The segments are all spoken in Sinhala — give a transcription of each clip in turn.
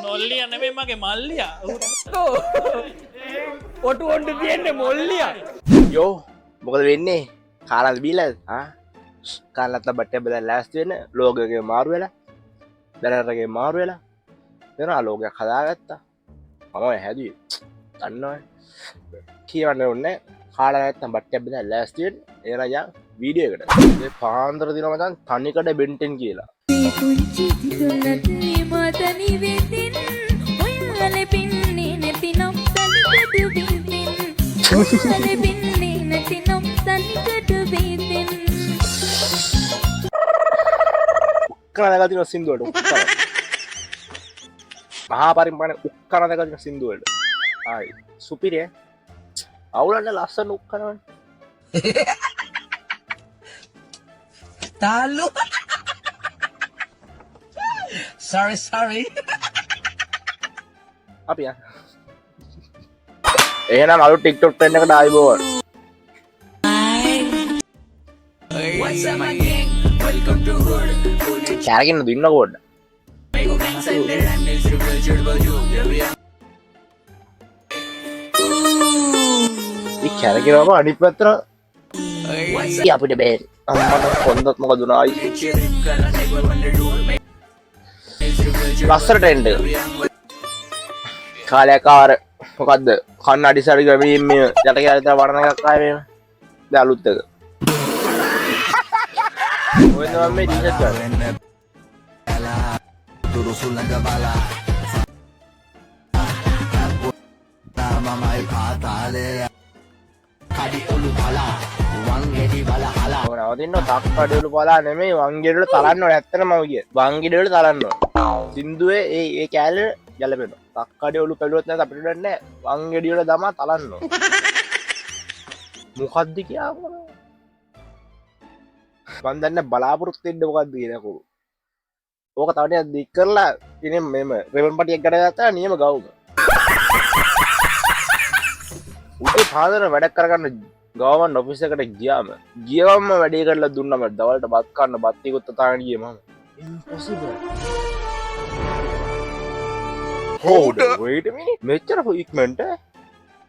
නොල්ලිය නෙමෙයි මගේ මල්ලියා. ඔටු ඔන්ට තියෙන්නේ මොල්ලියා. යෝ මොකද වෙන්නේ? කාලාද බීලාද? කාලත් බට්ටිය බෙදලා ලෑස්ති වෙන්න ලෝගගේ මාරු වෙලා දැනටගේ මාරු වෙලා වෙනවා ලෝගයක් හදාගත්තා. මම හැදුවේ. දන්නවනේ. කියවන්න ඕනේ කාලා නැත්තම් බට්ටිය බෙදලා ලෑස්ති වෙන්න. එන යා වීඩියෝ එකට. මේ පාන්දර දිනම මචං තනිකඩ බෙන්ටෙන් කියලා. කුංචි තුලත් මතනි වෙදින් ඔයාලේ පින්නේ නැතිනම් තනිකඩ වෙදින් ඔයාලේ පින්නේ නැතිනම් තනිකඩ වෙදින් උක්කන දගතින සින්දුවට උක්කන මහා පරිමාණේ උක්කන දගතින සින්දුවට ආයි සුපිරිය අවුලන්න ලස්සන උක්කනවනේ තාලු sorry අපි යන්න එහෙනම් අලුත් TikTok trend එකට ආයිබෝවන් what's up my gang welcome to hood කැරගෙන දුන්න කෝඩ් කැරගෙනම අනිත් පැත්තට අපිට බෑ අම්මට හොඳත් මොකද උනායි ලස්සන ට්‍රෙන්ඩ් එක කාලයක් ආර මොකද්ද කන්න අඩිසරි ගමීම් මේ යට කියලා විතර වරණ එකක් ආවේ මේ දැන් අලුත් එක ඔය තමයි මේ ටීෂර්ට් ගන්න තුරුසුලඟ බලා තාමමයි පාතාලේ කඩි ඔලු බලා වංගෙඩි බලහලා නවතින්න තක්කඩවල බලා නෙමෙයි වංගෙඩවල තලන්න ඕනේ ඇත්තටම මම කියේ වංගෙඩවල තලන්න ඕනේ සින්දුවේ ඒ කැලේ ගැලපෙනවා තක්කඩවල පැලුවොත් නැත්නම් අපිට දෙන්නේ වංගෙඩි වල දමා තලන්න ඕනේ මොකද්ද කියාවෝ මන් දන්නේ බලාපොරොත්තු වෙන්න මොකද්ද කියන එක ඕක තව ටිකක් දික් කරලා ඉතින් මෙම රෙවන් පටියක් ගඩ ගත්තා නියම ගවුම උදේ පාදර වැඩ කරගන්න ගවර්න්මන්ට් ඔෆිස් එකට ගියාම ගියවම වැඩේ කරලා දුන්නම දවල්ට බත් කන්න බත් ටිකත් තාගෙන ගියේ මම impossible hold wait a minute මෙච්චර ඉක්මනට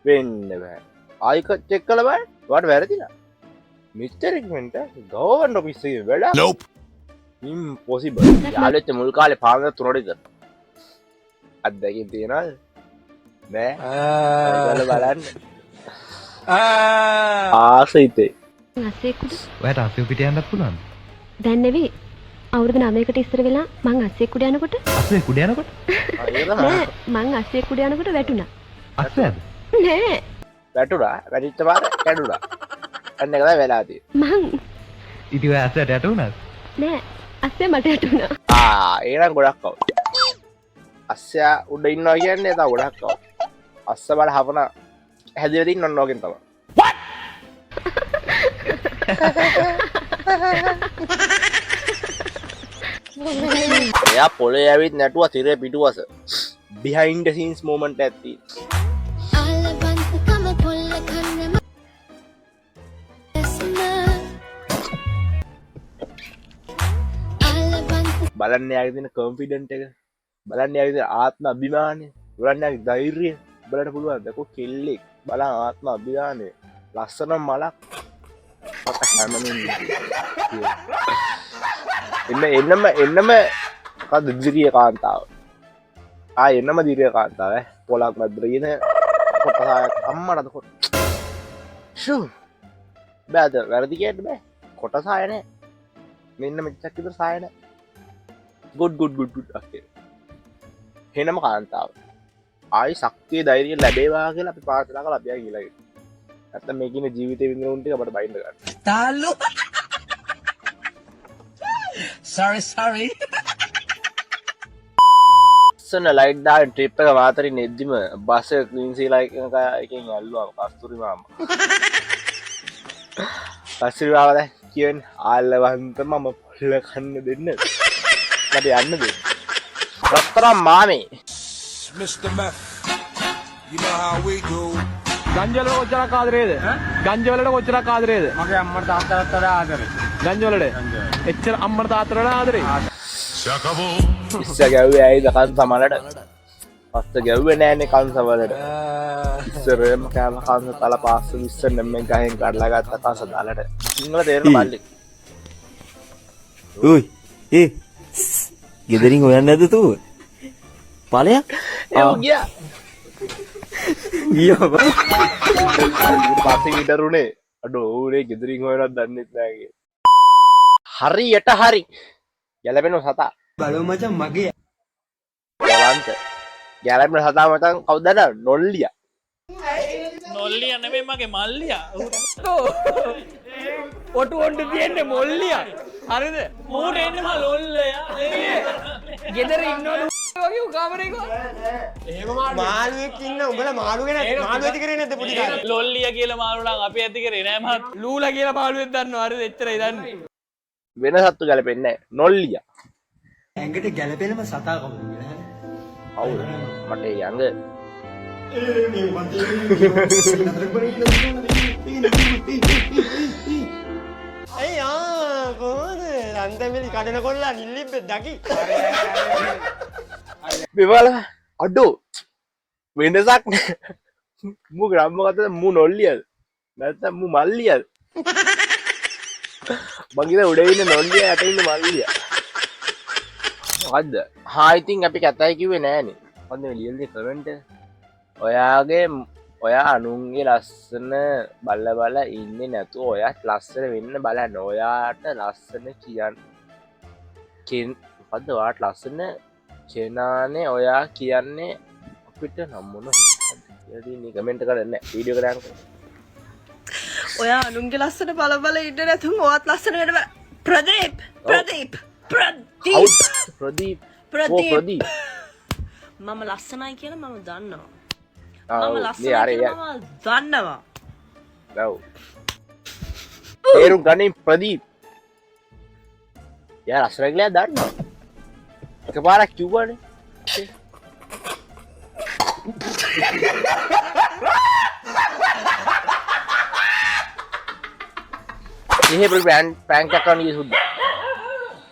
වෙන්න බෑ ආයික චෙක් කළා බෑ වාට වැරදිලා මෙච්චර ඉක්මනට ගවර්න්මන්ට් ඔෆිස් එකේ වැඩ nope impossible යාළුවෙක් මුල් කාලේ පාන්දර 3ට ඉඳන් අත්දැකීම් තියනවාද නෑ ඒගොල්ලෝ බලන්න ආසයිතේ අස්සෙකුට ඔයාට අස්සෙ පිට යන්නත් පුළුවන් දැන් නෙවෙයි අවුරුදු 9කට ඉස්සර වෙලා මං අස්සෙකුට යනකොට අස්සෙ කුඩ යනකොට නෑ මං අස්සෙකුට යනකොට වැටුණා අස්සෙද නෑ වැටුණා වැටිච්ච පාර කැඩුණා අන්න ඒක තමයි වෙලා තියෙන්නේ මං ඉතින් ඔය අස්සට යට වුණාද නෑ අස්සේ මට වැටුණා ඒනම් ගොඩක් කව අස්සයා උඩ ඉන්නවා කියන්නේ තා ගොඩක් කව අස්ස බල හපන හැදිලා තින්න ඔන්න ඕකෙන් තමයි එයා පොළේ ඇවිත් නැටුවා තිරේ පිටුවස behind the scenes moment එකක් තියෙනවා බලන්න යාගේ තියෙන කොන්ෆිඩන්ට් එක බලන්න යාගේ තියෙන ආත්ම අභිමානය බලන්න යාගේ ධෛර්යය බලන්න පුළුවන් දකෝ කෙල්ලෙක් බලන්න ආත්ම අභිමානය ලස්සන මලක් මට හැමෝම එන්නම මොකද්ද දිරිය කාන්තාව එන්නම දිරිය කාන්තාව පොලක් මැද්දේ ඉන කොටසක් අම්මටද කොට ෂූ බෑද වැරදි කියන්න බෑ කොටස ආය නෑ මෙන්න මෙච්චක් විතර සාය නෑ good okay හෙනම කාන්තාව ආයි ශක්තිය ධෛර්යය ලැබේවා කියලා අපි ප්‍රාර්ථනා කරලා අපි ආ ගිහලා ඉන්න. නැත්තම් මේ කියන ජීවිතේ විඳින උන් ටික අපිට බයින්න ගන්න. තාලු sorry සන ලයිට් දාන ට්‍රිප් එක වාතරින් එද්දිම බස් එක ක්ලීන් සීලා එකෙන් ඇල්ලුවා කස්තුරි මාමා. කස්තුරි මාමා දැන් කියන්නේ ආල්ලවන්ත මම පොල්ල කන්න දෙන්න. මට යන්න දෙන්න. රත්තරන් මාමේ Mr. Meth, you know how we do. ගංජවලට කොච්චරක් ආදරේද? ගංජවලට කොච්චරක් ආදරේද? මගේ අම්මට තාත්තට වඩා ආදරේ. ගංජවලට? එච්චර අම්මට තාත්තට වඩා ආදරේ? ඉස්ස ගැව්වේ ඇයි දකන් සමලට පස්ස ගැව්වේ නෑනේ කංශවලට. ඉස්සරම කෑම කංශ තල පාස්ස විස්සන්න මෙන් ගහෙන් කඩලා ගත්ත කංශ දාලට. සිංහල තේරෙන බල්ලෙක්. ඔයි ඒ ගෙදරින් හොයන්න නැද්ද තෝ? ඵලයක්? ඒ ගියා. ගියා බා. පස්සේ විතරුනේ. අඩෝ ඌනේ ගෙදරින් හොයනවත් දන්නෙත් නෑ කිය. හරියට හරි. ගැලපෙන සතා. බලව මචං මගේ. බලන්ත. ගැලපෙන සතා මචං කවුද දන්නවද? නොල්ලියා. නොල්ලිය නෙමෙයි මගේ මල්ලියා. ඔටු ඔන්ට තියෙන්නේ මොල්ලියක්. හරිද? මූට එන්නේ මා ලොල්ලයා. ගෙදර ඉන්නවලු වගේ කාමරේක. මාළුවෙක් ඉන්න උඹලා මාළු ගැන මාළු ඇති කරේ නැද්ද පොඩි කාලේ? ලොල්ලිය කියලා මාළු නම් අපි ඇති කරේ නෑ මහත්. ලූලා කියලා පාළුවෙක් දන්නවා. හරිද? එච්චරයි දන්නේ. වෙන සත්තු ගැලපෙන්නේ නෑ. නොල්ලියා. ඇඟට ගැලපෙනම සතා කවුද? කවුද? මට යංග අයියා කොහොමද රන්තමිලි කඩන කොල්ලා නිල්ලිබ්බ දකි මෙවල අඩෝ වෙනසක් නෑ මු ග්‍රම්ම කතද මු නොල්ලියද නැත්නම් මු මල්ලියද මං උඩ ඉන්න නොල්ලිය යට ඉන්න මල්ලිය මොකද්ද හා ඉතින් අපි කතයි කිව්වේ නෑනේ මොකද්ද මේ ලියන්නේ කමෙන්ට් ඔයාගේ ඔයා අනුන්ගේ ලස්සන බල්ල ඉන්නේ නැතුව ඔයාත් ලස්සන වෙන්න බලන්න. ඔයාට ලස්සන මොකද්ද ඔයාට ලස්සන කෙනානේ ඔයා කියන්නේ අපිට නම් මොන ඉතින් කමෙන්ට් කරන්න වීඩියෝ කරන්න. ඔයා අනුන්ගේ ලස්සන බල ඉන්න නැතුව ඔයාත් ලස්සන වෙන්න ප්‍රදීප් මම ලස්සනයි කියලා මම දන්නවා. මම ලස්සනයි කියලා මම දන්නවා. ඔව්. තේරුම් ගනින් ප්‍රදීප්. යා ලස්සනයි කියලා දන්නවා. එකපාරක් කිව්වනේ. එහෙ ප්‍රෑන්ක් එකක් කරන්න ගිය සුද්ද.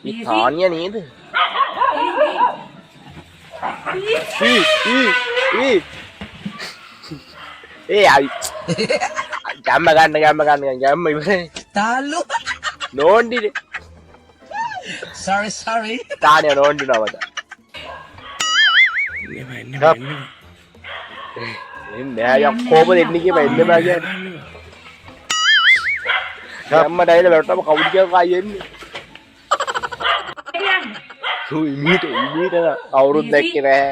මේ තානිය නේද? ඒ අයි ගම්ම ගන්න ඉවරයි. තාලු නෝන්ඩිනේ. sorry තානිය නෝන්ඩි නවත. එන්නේ අය කොහොමද එන්නේ කියලා එන්න බෑ කියන්නේ. ගම්ම ඩයිල වැටම කවුද කියලා කයි එන්නේ. ඉමීට කවුරුත් දැක්කේ නෑ.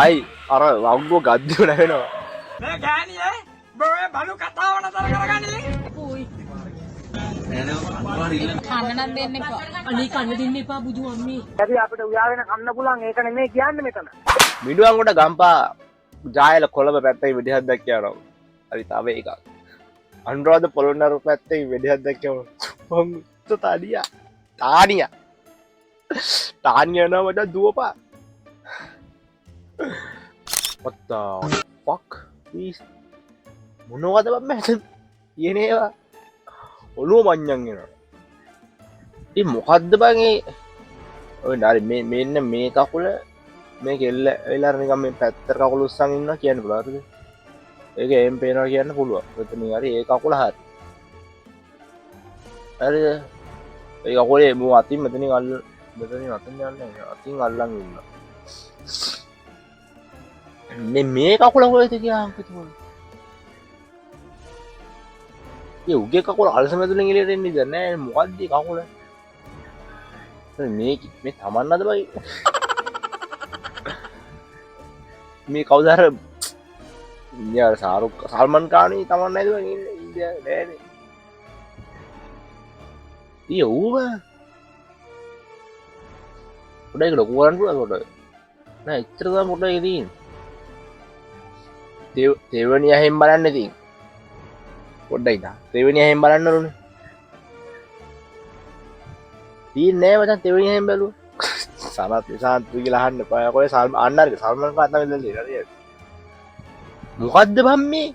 අයි අර වංගුව ගද්දිව නැවෙනවා. මේ ගෑණියේ බෝ බලු කතාව නතර කරගන්නේ. කන්න දෙන්න එපා. අනේ කන්න දෙන්න එපා බුදු අම්මේ. ඇයි අපිට උයාගෙන කන්න පුළුවන් ඒක නෙමෙයි කියන්නේ මෙතන. මිඩුවන්ගොඩ ගම්පා ජායල කොළඹ පැත්තේ වෙඩිහක් දැක්කනවා. හරි තව එකක්. අනුරාධ පොළොන්නරුව පැත්තේ වෙඩිහක් දැක්කනවා. මං තානියා නම මට දුවපා. what the fuck please මොනවද බම් මැද කියනේවා ඔළුව මඤ්ඤන් එනවා. ඉතින් මොකද්ද බං ඒ ඔය නාරි මෙන්න මේ කකුල මේ කෙල්ල එලා නිකන් මේ පැත්තට කකුල උස්සන් ඉන්නවා කියන්න පුළුවන්ද? ඒක එම් පේනවා කියන්න පුළුවන්. එතන හරි ඒ කකුල හරි. හරිද? ඒ කකුලේ මු අතින් මෙතනින් යන්නේ අතින් අල්ලන් ඉන්නවා. මේ කකුල කොහෙද කියලා අංකිත මොන. ඒ උගේ කකුල අල්සමැදුලෙන් එළියට එන්නේ දැන් නෑ මොකද්ද මේ කකුල? මේ තමන්නද බයි? මේ කවුද අර ඉන්දියාවේ සල්මන් ඛානි තමන්නයිද බං ඉන්නේ ඉන්දියාවේ නෑනේ. ඊ ඌව උඩේක ලොකු කරන්න පුළුවන්ද උඩ? නෑ ඉතර තමයි උඩ ඒක තියෙන්නේ. දෙවෙනි ඇහෙන් බලන්න ඉතින් පොඩ්ඩයි තා දෙවෙනි ඇහෙන් බලන්න ඕනේ. තියෙන්නේ නෑ මචං දෙවෙනි ඇහෙන් බැලුවා. සනත් නිසාන්ත කියලා අහන්න එපා. කොහේ අන්නර්ගේ සල්මන් ඛාන් තමයි දෙන්නේ නේද? මොකද්ද බම් මේ?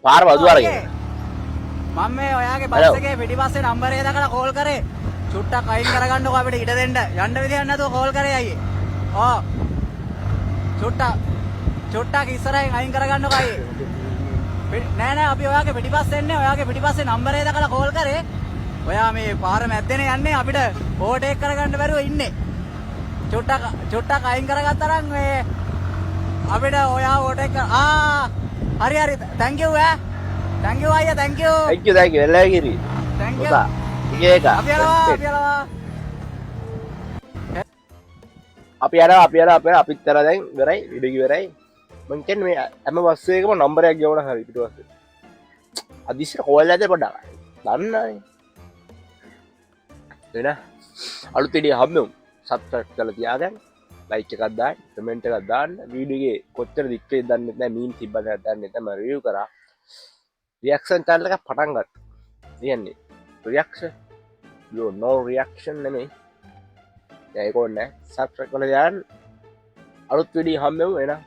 පාර වදු අරගෙන මම මේ ඔයාගේ Hello. බස් එකේ පිටිපස්සේ නම්බරේ දාලා කෝල් කරේ. චුට්ටක් අයින් කරගන්නකෝ අපිට ඉඩ දෙන්න. යන්න විදියක් නැතුව කෝල් කරේ අයියේ. ඔව්. චුට්ටක් ඉස්සරහින් අයින් කරගන්නකෝ අයියේ. නෑ නෑ අපි ඔයාගේ පිටිපස්සේ එන්නේ. ඔයාගේ පිටිපස්සේ නම්බරේ දාලා කෝල් කරේ. ඔයා මේ පාර මැද්දේනේ යන්නේ අපිට ඕවර්ටේක් කරගන්න බැරුව ඉන්නේ. චුට්ටක් අයින් කරගත්තා නම් මේ අපිට ඔයා ඕවර්ටේක් හරි හරි thank you ඈ. thank you අයියා thank you. thank you එල්ලා කිරි thank you. පුතා ඒක අපි යනවා. අපි යනවා අපිත් තර දැන් ඉවරයි වීඩියෝ ඉවරයි මං කියන්නේ මේ හැම බස් එකකම නම්බරයක් ගෙවන හරි පිටුපස්සේ අදිස්සර කෝල් ඇද පොඩ්ඩක් දන්නනේ වෙන අලුත් වීඩියෝ හම්බෙමු සබ්ස්ක්‍රයිබ් කරලා තියාගන්න ලයික් එකක් දාන්න කමෙන්ට් එකක් දාන්න වීඩියෝ එකේ කොච්චර දික් වෙයිද දන්නේ නැහැ මීම් තිබ්බද දන්නේ නැහැ මම රිවිව් කරා රියැක්ෂන් channel එකක් පටන් ගත්තා කියන්නේ රියැක්ෂන් no reaction නෙමෙයි ඒක ඕනේ සබ්ස්ක්‍රයිබ් කරලා දාන්න අලුත් වීඩියෝ හම්බෙමු එනවා